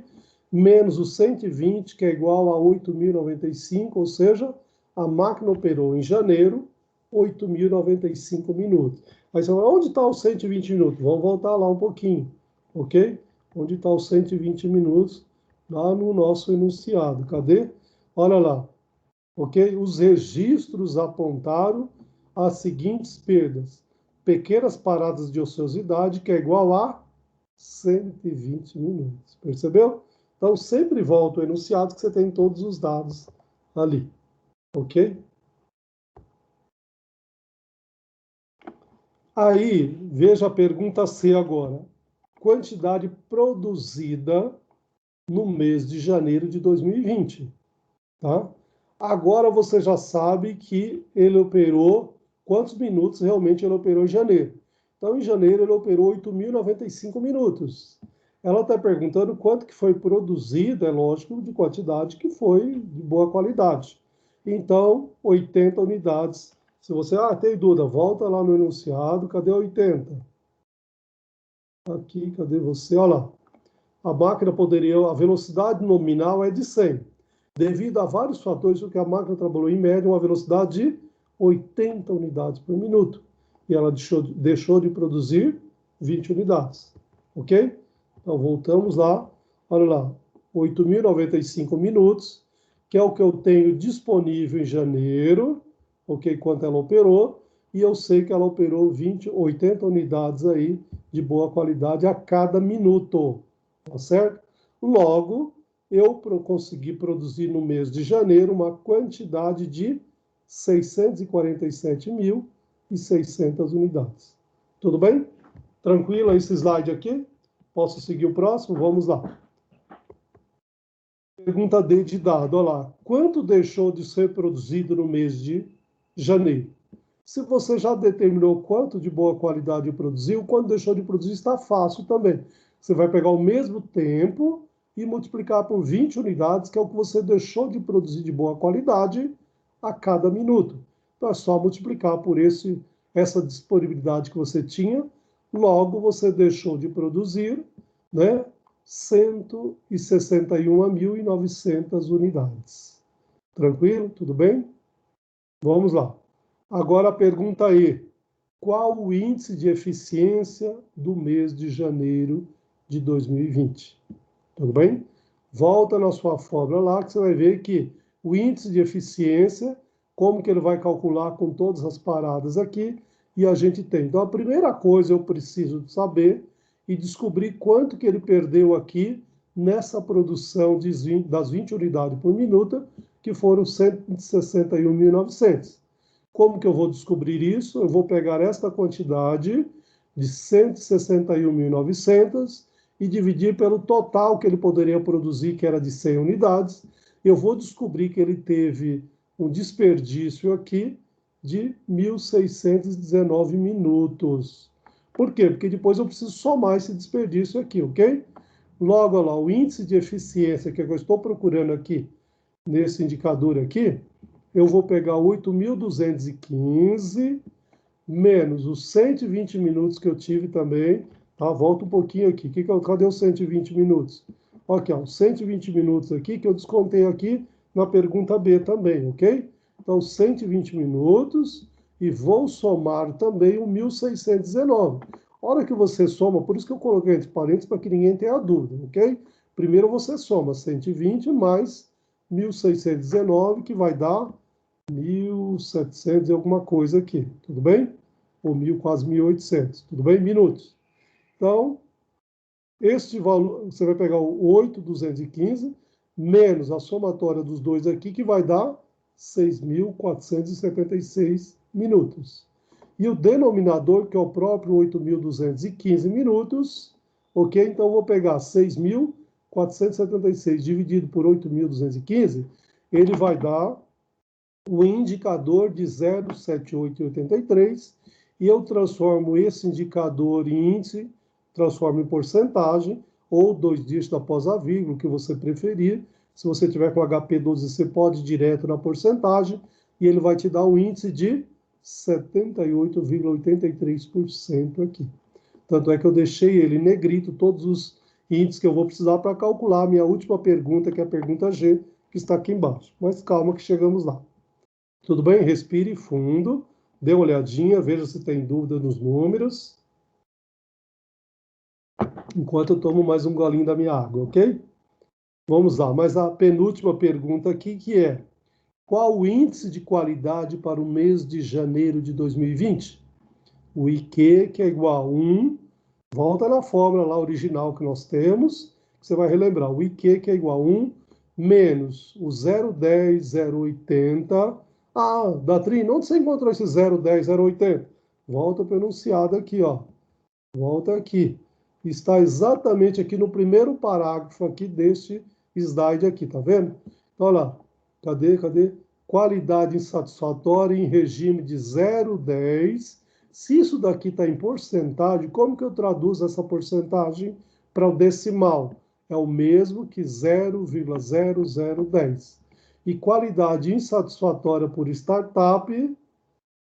S1: menos os 120, que é igual a 8.095, ou seja, a máquina operou em janeiro 8.095 minutos. Aí você vai, onde está os 120 minutos? Vamos voltar lá um pouquinho, ok? Onde está os 120 minutos? Lá no nosso enunciado. Cadê? Olha lá, ok? Os registros apontaram as seguintes perdas. Pequenas paradas de ociosidade, que é igual a 120 minutos. Percebeu? Então, sempre volta o enunciado que você tem todos os dados ali. Ok? Aí, veja a pergunta C agora. Quantidade produzida no mês de janeiro de 2020. Tá? Agora você já sabe que ele operou, quantos minutos realmente ele operou em janeiro. Então, em janeiro, ele operou 8.095 minutos. Ela está perguntando quanto que foi produzido, é lógico, de quantidade que foi de boa qualidade. Então, 80 unidades. Se você, tem dúvida, volta lá no enunciado, cadê 80? Aqui, cadê você? Olha lá. A máquina poderia, a velocidade nominal é de 100. Devido a vários fatores, o que a máquina trabalhou em média uma velocidade de 80 unidades por minuto. E ela deixou de produzir 20 unidades. Ok? Então, voltamos lá. Olha lá, 8.095 minutos, que é o que eu tenho disponível em janeiro, ok? Quanto ela operou. E eu sei que ela operou 80 unidades aí de boa qualidade a cada minuto. Tá certo? Logo, eu consegui produzir no mês de janeiro uma quantidade de 647.600 unidades. Tudo bem? Tranquilo esse slide aqui? Posso seguir o próximo? Vamos lá. Pergunta D de dado, olha lá. Quanto deixou de ser produzido no mês de janeiro? Se você já determinou quanto de boa qualidade produziu, quando deixou de produzir está fácil também. Você vai pegar o mesmo tempo e multiplicar por 20 unidades, que é o que você deixou de produzir de boa qualidade a cada minuto. Então é só multiplicar por essa disponibilidade que você tinha, logo você deixou de produzir, né? 161.900 unidades. Tranquilo? Tudo bem? Vamos lá. Agora a pergunta E. Qual o índice de eficiência do mês de janeiro de 2020? Tudo bem? Volta na sua fórmula lá, que você vai ver que o índice de eficiência, como que ele vai calcular com todas as paradas aqui, e a gente tem. Então, a primeira coisa eu preciso saber e descobrir quanto que ele perdeu aqui nessa produção das 20 unidades por minuto, que foram 161.900. Como que eu vou descobrir isso? Eu vou pegar esta quantidade de 161.900 e dividir pelo total que ele poderia produzir, que era de 100 unidades. Eu vou descobrir que ele teve um desperdício aqui de 1.619 minutos. Por quê? Porque depois eu preciso somar esse desperdício aqui, ok? Logo lá, o índice de eficiência que eu estou procurando aqui, nesse indicador aqui, eu vou pegar 8.215 menos os 120 minutos que eu tive também, tá? Volta um pouquinho aqui. Cadê os 120 minutos? Aqui, ó, os 120 minutos aqui que eu descontei aqui na pergunta B também, ok? Então, 120 minutos e vou somar também o 1.619. A hora que você soma, por isso que eu coloquei entre parênteses para que ninguém tenha dúvida, ok? Primeiro você soma 120 mais 1.619, que vai dar 1.700 e alguma coisa aqui, tudo bem? Ou quase 1.800, tudo bem? Minutos. Então, este valor, você vai pegar o 8.215 menos a somatória dos dois aqui, que vai dar 6.476 minutos. E o denominador, que é o próprio 8.215 minutos, ok? Então, eu vou pegar 6.476 dividido por 8.215, ele vai dar o indicador de 0,7883, e eu transformo esse indicador em índice, transformo em porcentagem, ou 2 dígitos após a vírgula, o que você preferir. Se você tiver com HP12, você pode ir direto na porcentagem, e ele vai te dar um índice de 78,83% aqui. Tanto é que eu deixei ele em negrito, todos os índices que eu vou precisar para calcular a minha última pergunta, que é a pergunta G, que está aqui embaixo. Mas calma que chegamos lá. Tudo bem? Respire fundo, dê uma olhadinha, veja se tem dúvida nos números. Enquanto eu tomo mais um golinho da minha água, ok? Vamos lá, mas a penúltima pergunta aqui, que é: qual o índice de qualidade para o mês de janeiro de 2020? O IQ, que é igual a 1, volta na fórmula lá original que nós temos, que você vai relembrar. O IQ, que é igual a 1, menos o 0,10, 0,80... Ah, Datrin, onde você encontrou esse 0,10, 0,80? Volta para o enunciado aqui, ó. Volta aqui. Está exatamente aqui no primeiro parágrafo aqui deste slide aqui, tá vendo? Então, olha lá. Cadê? Qualidade insatisfatória em regime de 0,10. Se isso daqui está em porcentagem, como que eu traduzo essa porcentagem para o decimal? É o mesmo que 0,0010. E qualidade insatisfatória por startup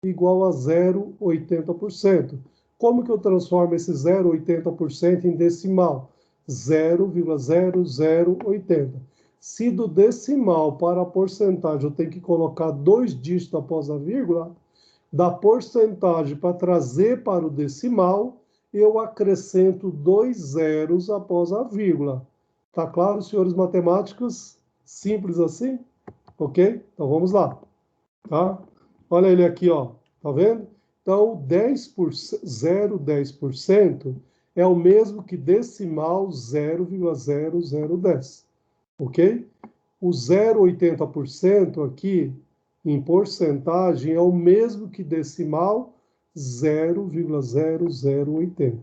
S1: igual a 0,80%. Como que eu transformo esse 0,80% em decimal? 0,0080. Se do decimal para a porcentagem eu tenho que colocar 2 dígitos após a vírgula, da porcentagem para trazer para o decimal, eu acrescento 2 zeros após a vírgula. Tá claro, senhores matemáticos? Simples assim? Ok? Então vamos lá, tá? Olha ele aqui, ó, tá vendo? Então, 0,10% é o mesmo que decimal 0,0010, ok? O 0,80% aqui, em porcentagem, é o mesmo que decimal 0,0080.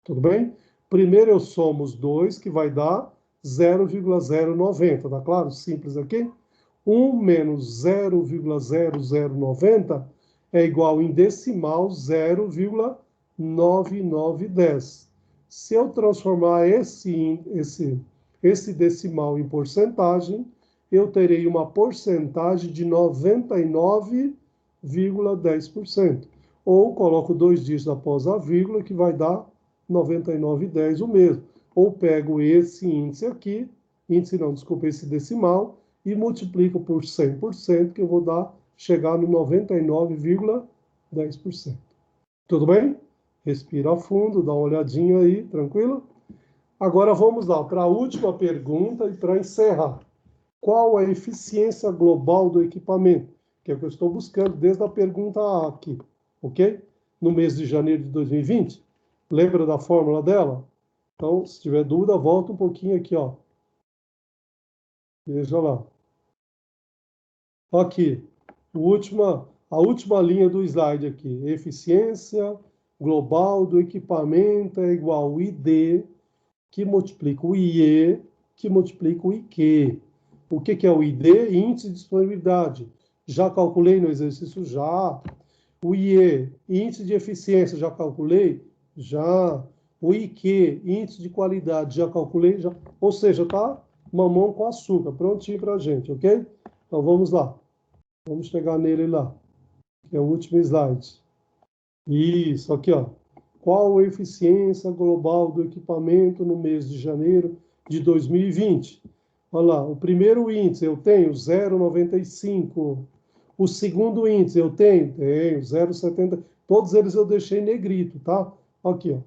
S1: Tudo bem? Primeiro eu somo os dois, que vai dar 0,090, tá claro? Simples aqui. 1 menos 0,0090 é igual em decimal 0,9910. Se eu transformar esse decimal em porcentagem, eu terei uma porcentagem de 99,10%. Ou coloco 2 dígitos após a vírgula, que vai dar 99,10, o mesmo. ou pego esse índice aqui, índice não, desculpa, esse decimal, e multiplico por 100%, que eu vou chegar no 99,10%. Tudo bem? Respira fundo, dá uma olhadinha aí, tranquilo? Agora vamos lá para a última pergunta e para encerrar. Qual a eficiência global do equipamento? Que é o que eu estou buscando desde a pergunta A aqui, ok? No mês de janeiro de 2020. Lembra da fórmula dela? Então, se tiver dúvida, volta um pouquinho aqui, ó. Veja lá. Aqui, a última linha do slide aqui. Eficiência global do equipamento é igual ao ID, que multiplica o IE, que multiplica o IQ. O que é o ID? Índice de disponibilidade. Já calculei no exercício? Já. O IE, índice de eficiência, já calculei? Já. O IQ, índice de qualidade, já calculei? Já. Ou seja, tá mamão com açúcar, prontinho para a gente, ok? Então vamos lá. Vamos chegar nele lá, que é o último slide. Isso, aqui, ó. Qual a eficiência global do equipamento no mês de janeiro de 2020? Olha lá, o primeiro índice eu tenho 0,95. O segundo índice eu tenho 0,70. Todos eles eu deixei negrito, tá? Aqui, ó.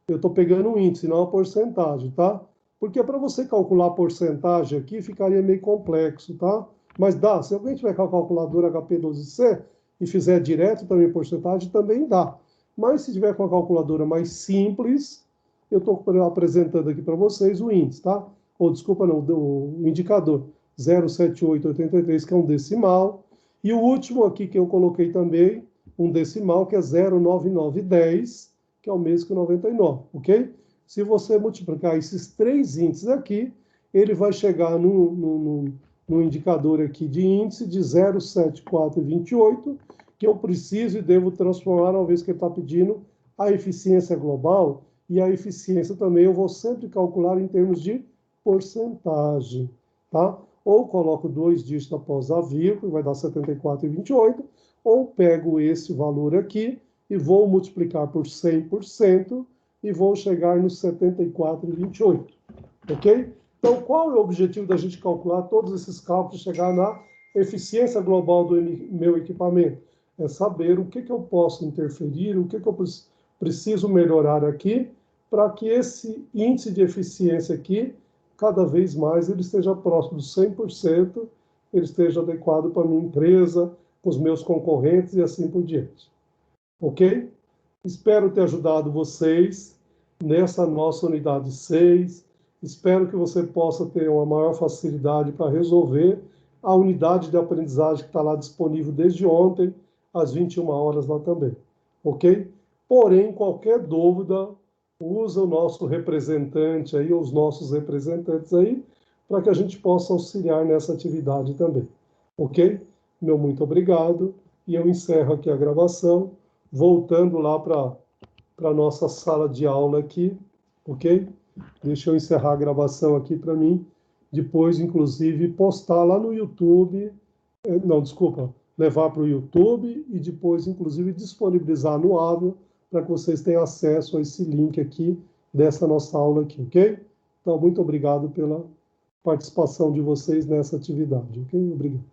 S1: Eu estou pegando um índice, não a porcentagem, tá? Porque para você calcular a porcentagem aqui ficaria meio complexo, tá? Mas dá. Se alguém tiver com a calculadora HP12C e fizer direto também porcentagem, também dá. Mas se tiver com a calculadora mais simples, eu estou apresentando aqui para vocês o índice, tá? Ou desculpa, não, o indicador 07883, que é um decimal. E o último aqui que eu coloquei também, um decimal, que é 09910, que é o mesmo que 99, ok? Se você multiplicar esses três índices aqui, ele vai chegar no indicador aqui de índice de 0,7428, que eu preciso e devo transformar, uma vez que ele está pedindo a eficiência global, e a eficiência também eu vou sempre calcular em termos de porcentagem, tá? Ou coloco 2 dígitos após a vírgula, vai dar 74,28, ou pego esse valor aqui e vou multiplicar por 100% e vou chegar no 74,28, ok? Então, qual é o objetivo da gente calcular todos esses cálculos e chegar na eficiência global do meu equipamento? É saber o que eu posso interferir, o que eu preciso melhorar aqui, para que esse índice de eficiência aqui, cada vez mais, ele esteja próximo dos 100%, ele esteja adequado para a minha empresa, com os meus concorrentes e assim por diante. Ok? Espero ter ajudado vocês nessa nossa unidade 6. Espero que você possa ter uma maior facilidade para resolver a unidade de aprendizagem que está lá disponível desde ontem, às 21 horas lá também. Ok? Porém, qualquer dúvida, usa o nosso representante aí, os nossos representantes aí, para que a gente possa auxiliar nessa atividade também. Ok? Meu muito obrigado. E eu encerro aqui a gravação, voltando lá para a nossa sala de aula aqui, ok? Deixa eu encerrar a gravação aqui para mim, depois, inclusive, postar lá no YouTube, não, desculpa, levar para o YouTube e depois, inclusive, disponibilizar no Avio para que vocês tenham acesso a esse link aqui dessa nossa aula aqui, ok? Então, muito obrigado pela participação de vocês nessa atividade, ok? Obrigado.